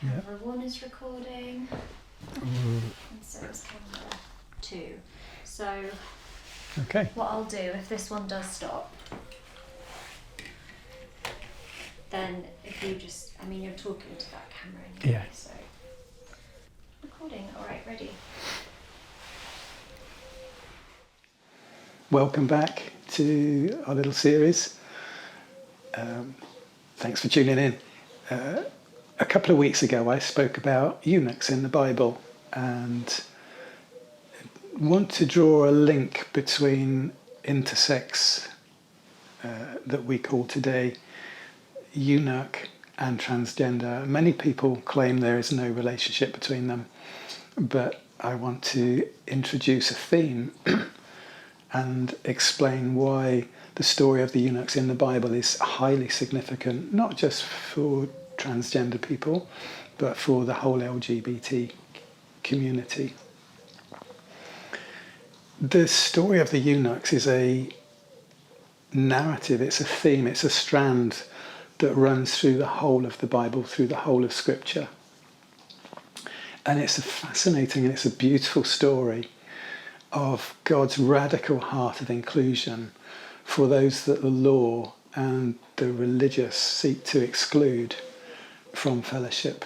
Camera 1 is recording, and so is camera 2. So Okay. what I'll do, if this one does stop, then if you just, you're talking to that camera anyway, Yeah. so. Recording, alright, ready. Welcome back to our little series. Thanks for tuning in. A couple of weeks ago I spoke about eunuchs in the Bible and want to draw a link between intersex, that we call today eunuch, and transgender. Many people claim there is no relationship between them, but I want to introduce a theme and explain why the story of the eunuchs in the Bible is highly significant, not just for transgender people, but for the whole LGBT community. The story of the eunuchs is a narrative, it's a theme, it's a strand that runs through the whole of the Bible, through the whole of Scripture. And it's a fascinating and it's a beautiful story of God's radical heart of inclusion for those that the law and the religious seek to exclude from fellowship.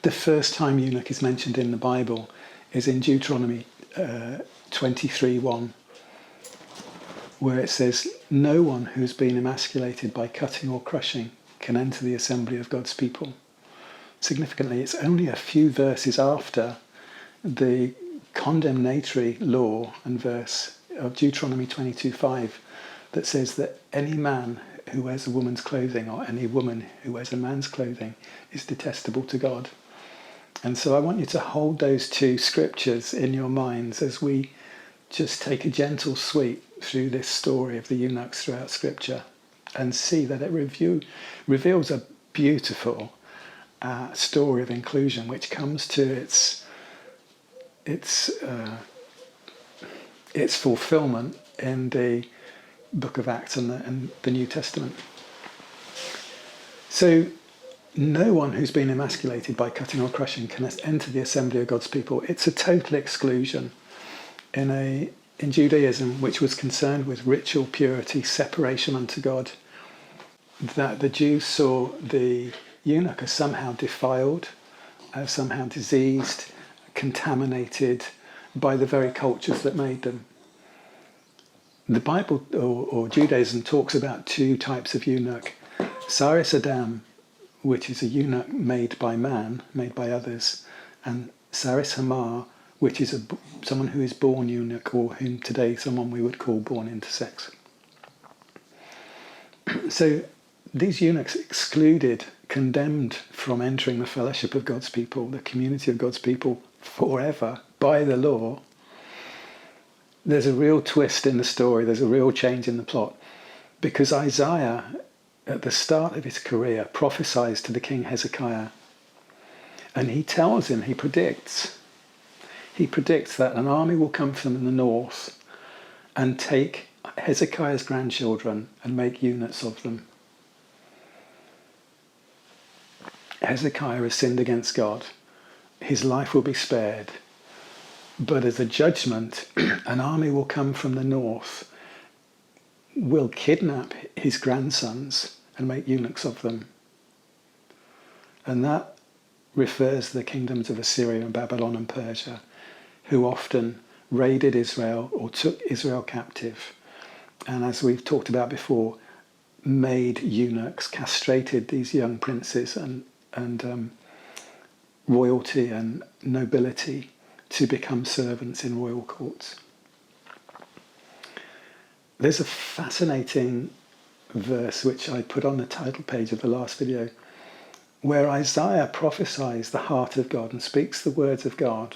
The first time eunuch is mentioned in the Bible is in Deuteronomy 23:1, where it says, "No one who's been emasculated by cutting or crushing can enter the assembly of God's people." Significantly, it's only a few verses after the condemnatory law and verse of Deuteronomy 22:5 that says that any man who wears a woman's clothing or any woman who wears a man's clothing is detestable to God. And so I want you to hold those two scriptures in your minds as we just take a gentle sweep through this story of the eunuchs throughout Scripture and see that it reveals a beautiful story of inclusion which comes to its fulfillment in the book of Acts and the New Testament. So no one who's been emasculated by cutting or crushing can enter the assembly of God's people. It's a total exclusion in Judaism, which was concerned with ritual purity, separation unto God, that the Jews saw the eunuch as somehow defiled, as somehow diseased, contaminated by the very cultures that made them. The Bible or Judaism talks about two types of eunuch. Saris Adam, which is a eunuch made by man, made by others, and Saris Hamar, which is someone who is born eunuch, or whom today someone we would call born intersex. So these eunuchs excluded, condemned from entering the fellowship of God's people, the community of God's people forever by the law. There's a real twist in the story, there's a real change in the plot, because Isaiah, at the start of his career, prophesies to the king Hezekiah, and he tells him, he predicts that an army will come from the north and take Hezekiah's grandchildren and make eunuchs of them. Hezekiah has sinned against God. His life will be spared. But as a judgment, an army will come from the north, will kidnap his grandsons and make eunuchs of them. And that refers to the kingdoms of Assyria and Babylon and Persia, who often raided Israel or took Israel captive. And as we've talked about before, made eunuchs, castrated these young princes and royalty and nobility to become servants in royal courts. There's a fascinating verse which I put on the title page of the last video, where Isaiah prophesies the heart of God and speaks the words of God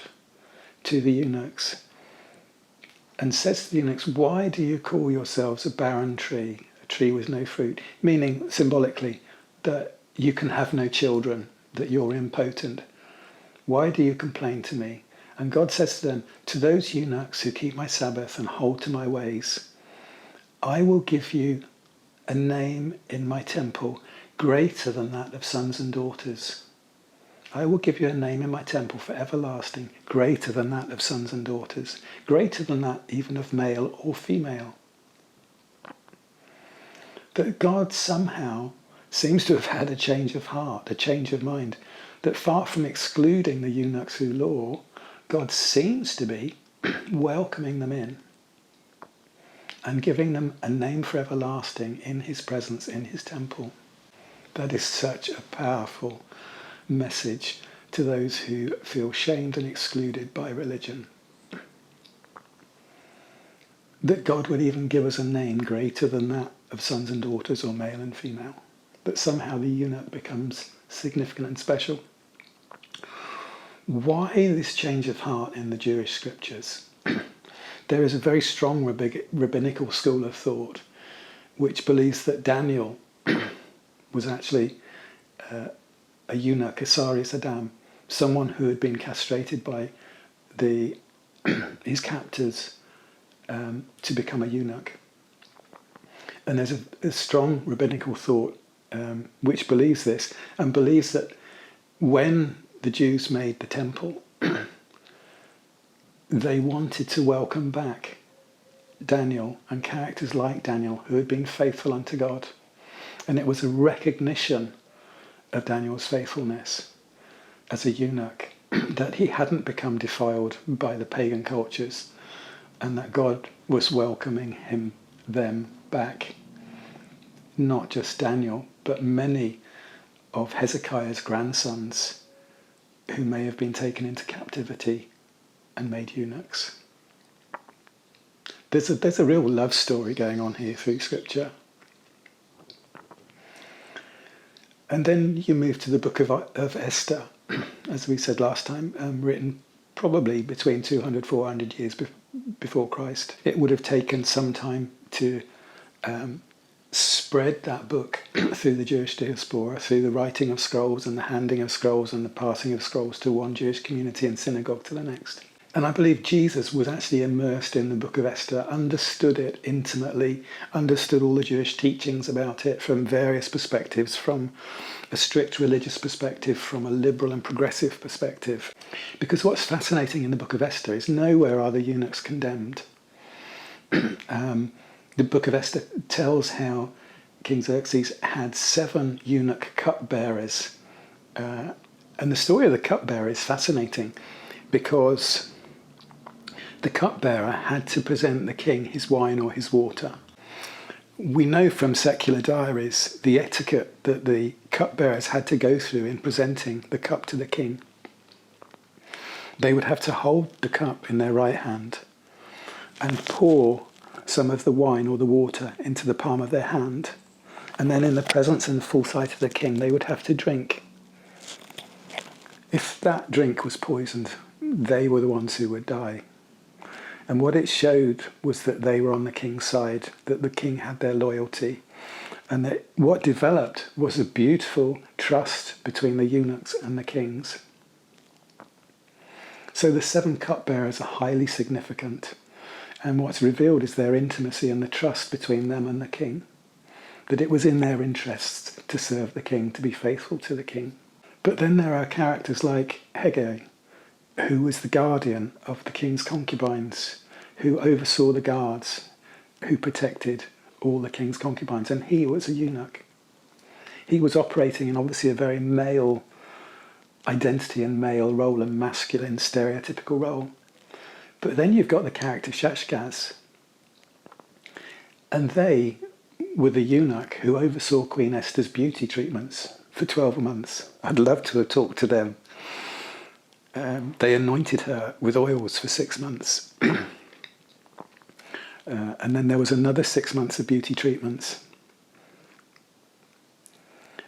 to the eunuchs and says to the eunuchs, "Why do you call yourselves a barren tree, a tree with no fruit?" Meaning, symbolically, that you can have no children, that you're impotent. "Why do you complain to me?" And God says to them, "To those eunuchs who keep my Sabbath and hold to my ways, I will give you a name in my temple. greater than that of sons and daughters. I will give you a name in my temple for everlasting, greater than that of sons and daughters, greater than that even of male or female. That God somehow seems to have had a change of heart, a change of mind, that far from excluding the eunuchs through law, God seems to be welcoming them in and giving them a name for everlasting in his presence, in his temple. That is such a powerful message to those who feel shamed and excluded by religion. That God would even give us a name greater than that of sons and daughters or male and female. That somehow the eunuch becomes significant and special. Why this change of heart in the Jewish scriptures? There is a very strong rabbinical school of thought which believes that Daniel was actually a eunuch, a Saris Adam, someone who had been castrated by his captors to become a eunuch. And there's a strong rabbinical thought which believes this, and believes that when the Jews made the temple, they wanted to welcome back Daniel and characters like Daniel who had been faithful unto God. And it was a recognition of Daniel's faithfulness as a eunuch, that he hadn't become defiled by the pagan cultures, and that God was welcoming them back. Not just Daniel, but many of Hezekiah's grandsons who may have been taken into captivity and made eunuchs. There's a real love story going on here through Scripture. And then you move to the book of Esther, as we said last time, written probably between 200, 400 years before Christ. It would have taken some time to spread that book through the Jewish diaspora, through the writing of scrolls and the handing of scrolls and the passing of scrolls to one Jewish community and synagogue to the next. And I believe Jesus was actually immersed in the book of Esther, understood it intimately, understood all the Jewish teachings about it from various perspectives, from a strict religious perspective, from a liberal and progressive perspective. Because what's fascinating in the book of Esther is nowhere are the eunuchs condemned. The book of Esther tells how King Xerxes had 7 eunuch cupbearers. And the story of the cupbearer is fascinating because the cupbearer had to present the king his wine or his water. We know from secular diaries the etiquette that the cupbearers had to go through in presenting the cup to the king. They would have to hold the cup in their right hand and pour some of the wine or the water into the palm of their hand. And then in the presence and full sight of the king, they would have to drink. If that drink was poisoned, they were the ones who would die. And what it showed was that they were on the king's side, that the king had their loyalty. And that what developed was a beautiful trust between the eunuchs and the kings. So the 7 cupbearers are highly significant. And what's revealed is their intimacy and the trust between them and the king. That it was in their interests to serve the king, to be faithful to the king. But then there are characters like Haggai, who was the guardian of the king's concubines, who oversaw the guards, who protected all the king's concubines. And he was a eunuch. He was operating in obviously a very male identity and male role, and masculine stereotypical role. But then you've got the character Shashgaz. And they were the eunuch who oversaw Queen Esther's beauty treatments for 12 months. I'd love to have talked to them. They anointed her with oils for 6 months. And then there was another 6 months of beauty treatments.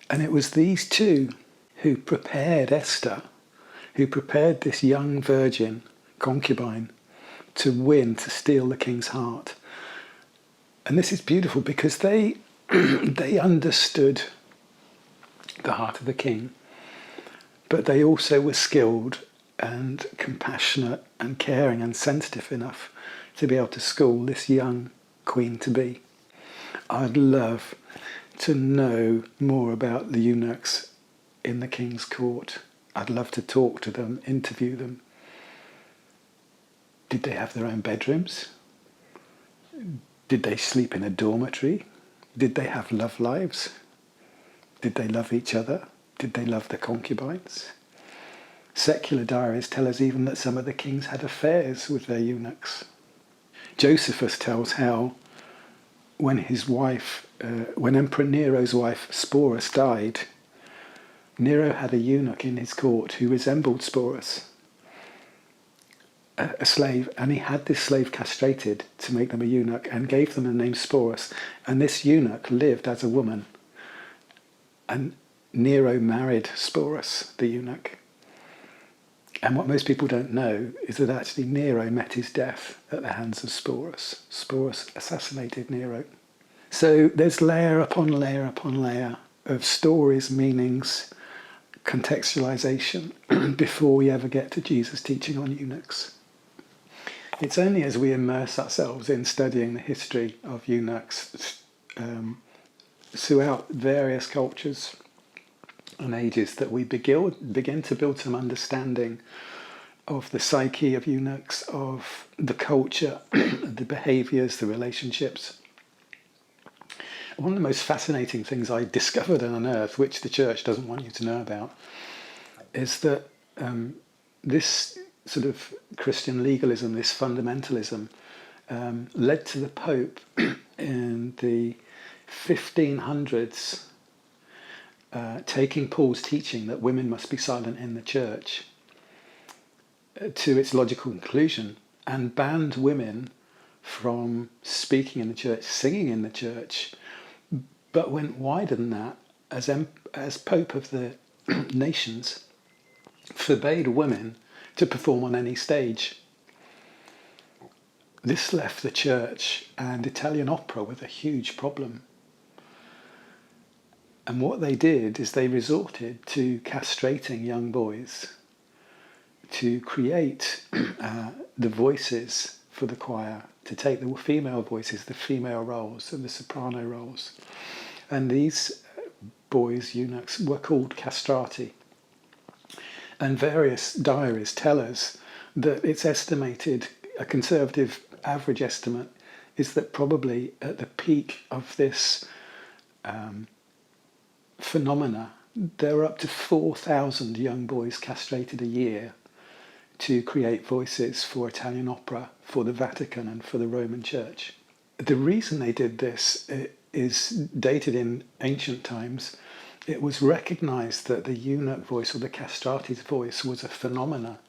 And it was these two who prepared Esther, who prepared this young virgin concubine to steal the king's heart. And this is beautiful because they understood the heart of the king, but they also were skilled and compassionate and caring and sensitive enough to be able to school this young queen to be. I'd love to know more about the eunuchs in the king's court. I'd love to talk to them, interview them. Did they have their own bedrooms? Did they sleep in a dormitory? Did they have love lives? Did they love each other? Did they love the concubines? Secular diaries tell us even that some of the kings had affairs with their eunuchs. Josephus tells how when Emperor Nero's wife Sporus died, Nero had a eunuch in his court who resembled Sporus, a slave, and he had this slave castrated to make them a eunuch and gave them the name Sporus. And this eunuch lived as a woman. And Nero married Sporus, the eunuch. And what most people don't know is that actually Nero met his death at the hands of Sporus. Sporus assassinated Nero. So there's layer upon layer upon layer of stories, meanings, contextualization before we ever get to Jesus' teaching on eunuchs. It's only as we immerse ourselves in studying the history of eunuchs throughout various cultures and ages that we begin to build some understanding of the psyche of eunuchs, of the culture, the behaviours, the relationships. One of the most fascinating things I discovered and unearthed, which the church doesn't want you to know about, is that this sort of Christian legalism, this fundamentalism, led to the Pope in the 1500s taking Paul's teaching that women must be silent in the church to its logical conclusion and banned women from speaking in the church, singing in the church, but went wider than that as Pope of the nations, forbade women to perform on any stage. This left the church and Italian opera with a huge problem. And what they did is they resorted to castrating young boys to create the voices for the choir, to take the female voices, the female roles and the soprano roles. And these boys, eunuchs, were called castrati. And various diaries tell us that it's estimated, a conservative average estimate, is that probably at the peak of this phenomena, there were up to 4,000 young boys castrated a year to create voices for Italian opera, for the Vatican and for the Roman Church. The reason they did this is dated in ancient times. It was recognised that the eunuch voice or the castrati's voice was a phenomena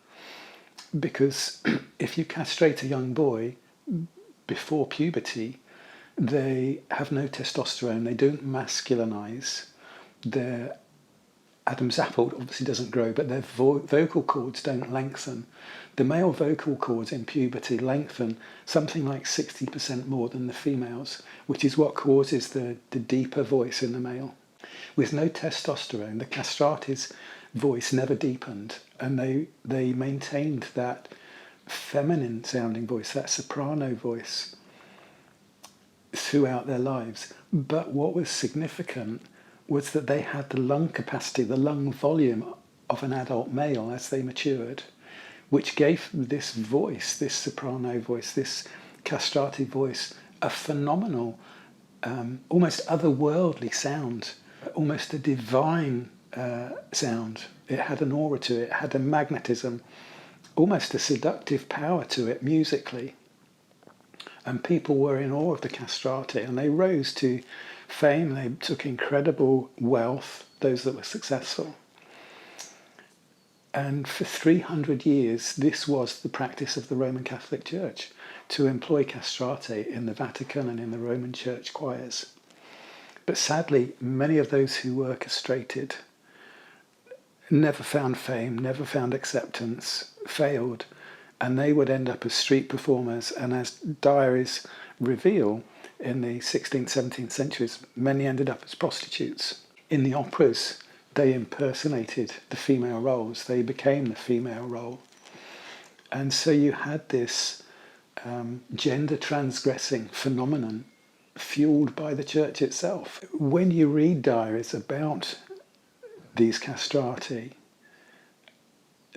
because if you castrate a young boy before puberty, they have no testosterone, they don't masculinise, their Adam's apple obviously doesn't grow, but their vocal cords don't lengthen. The male vocal cords in puberty lengthen something like 60% more than the females, which is what causes the deeper voice in the male. With no testosterone, the castrati's voice never deepened, and they maintained that feminine sounding voice, that soprano voice, throughout their lives. But what was significant was that they had the lung capacity, the lung volume of an adult male as they matured, which gave this voice, this soprano voice, this castrati voice, a phenomenal, almost otherworldly sound, almost a divine sound. It had an aura to it, it had a magnetism, almost a seductive power to it musically. And people were in awe of the castrati, and they rose to fame. They took incredible wealth, those that were successful. And for 300 years, this was the practice of the Roman Catholic Church, to employ castrati in the Vatican and in the Roman Church choirs. But sadly, many of those who were castrated never found fame, never found acceptance, failed, and they would end up as street performers. And as diaries reveal, in the 16th, 17th centuries, many ended up as prostitutes. In the operas, they impersonated the female roles. They became the female role. And so you had this gender transgressing phenomenon fueled by the church itself. When you read diaries about these castrati,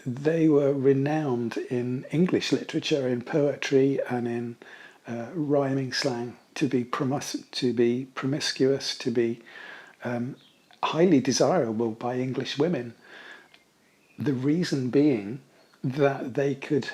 they were renowned in English literature, in poetry, and in rhyming slang to be promiscuous, to be highly desirable by English women. The reason being that they could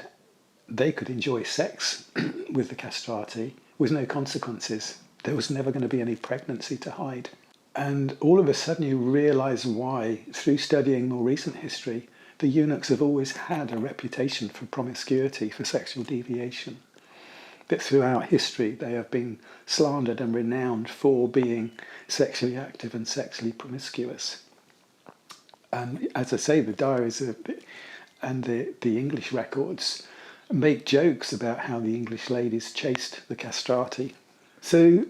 enjoy sex with the castrati with no consequences. There was never going to be any pregnancy to hide. And all of a sudden you realise why, through studying more recent history, the eunuchs have always had a reputation for promiscuity, for sexual deviation. That throughout history they have been slandered and renowned for being sexually active and sexually promiscuous. And as I say, the diaries and the English records make jokes about how the English ladies chased the castrati. So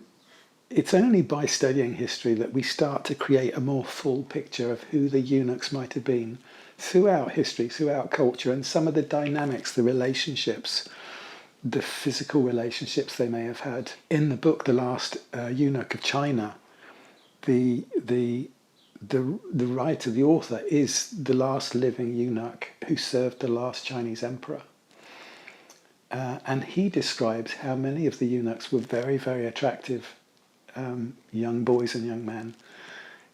it's only by studying history that we start to create a more full picture of who the eunuchs might have been throughout history, throughout culture, and some of the dynamics, the relationships, the physical relationships they may have had. In the book, The Last Eunuch of China, the writer, the author, is the last living eunuch who served the last Chinese emperor. And he describes how many of the eunuchs were very, very attractive young boys and young men,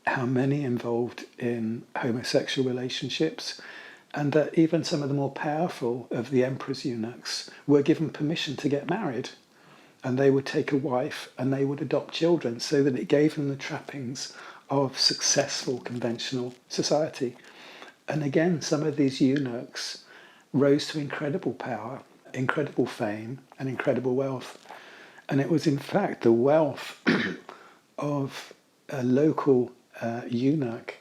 how many involved in homosexual relationships, and that even some of the more powerful of the emperor's eunuchs were given permission to get married. And they would take a wife and they would adopt children, so that it gave them the trappings of successful conventional society. And again, some of these eunuchs rose to incredible power, incredible fame, and incredible wealth. And it was in fact the wealth of a local eunuch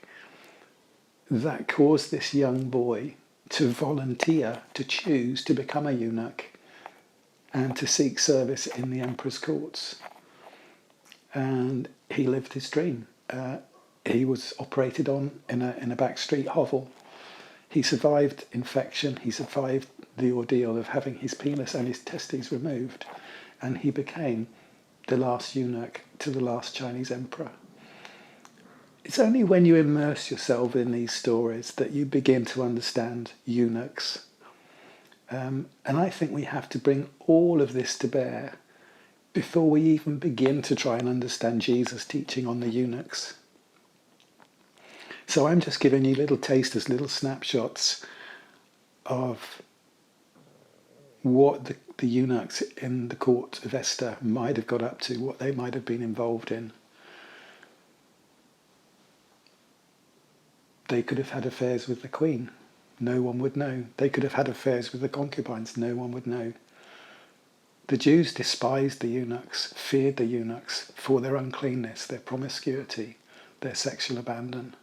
that caused this young boy to volunteer, to choose to become a eunuch and to seek service in the emperor's courts. And he lived his dream. He was operated on in a backstreet hovel. He survived infection. He survived the ordeal of having his penis and his testes removed. And he became the last eunuch to the last Chinese emperor. It's only when you immerse yourself in these stories that you begin to understand eunuchs. And I think we have to bring all of this to bear before we even begin to try and understand Jesus' teaching on the eunuchs. So I'm just giving you little tasters, little snapshots of what the eunuchs in the court of Esther might have got up to, what they might have been involved in. They could have had affairs with the queen. No one would know. They could have had affairs with the concubines. No one would know. The Jews despised the eunuchs, feared the eunuchs for their uncleanness, their promiscuity, their sexual abandon.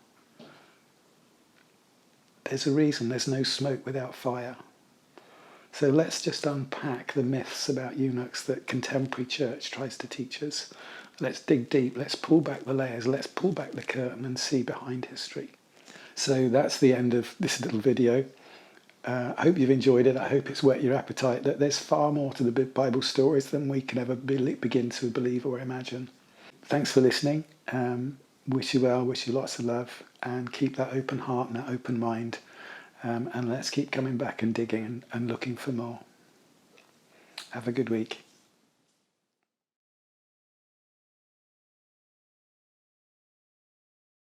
There's a reason there's no smoke without fire. So let's just unpack the myths about eunuchs that contemporary church tries to teach us. Let's dig deep, let's pull back the layers, let's pull back the curtain and see behind history. So that's the end of this little video. I hope you've enjoyed it. I hope it's whet your appetite, that there's far more to the Bible stories than we can ever begin to believe or imagine. Thanks for listening. Wish you well, wish you lots of love, and keep that open heart and that open mind. And let's keep coming back and digging and looking for more. Have a good week.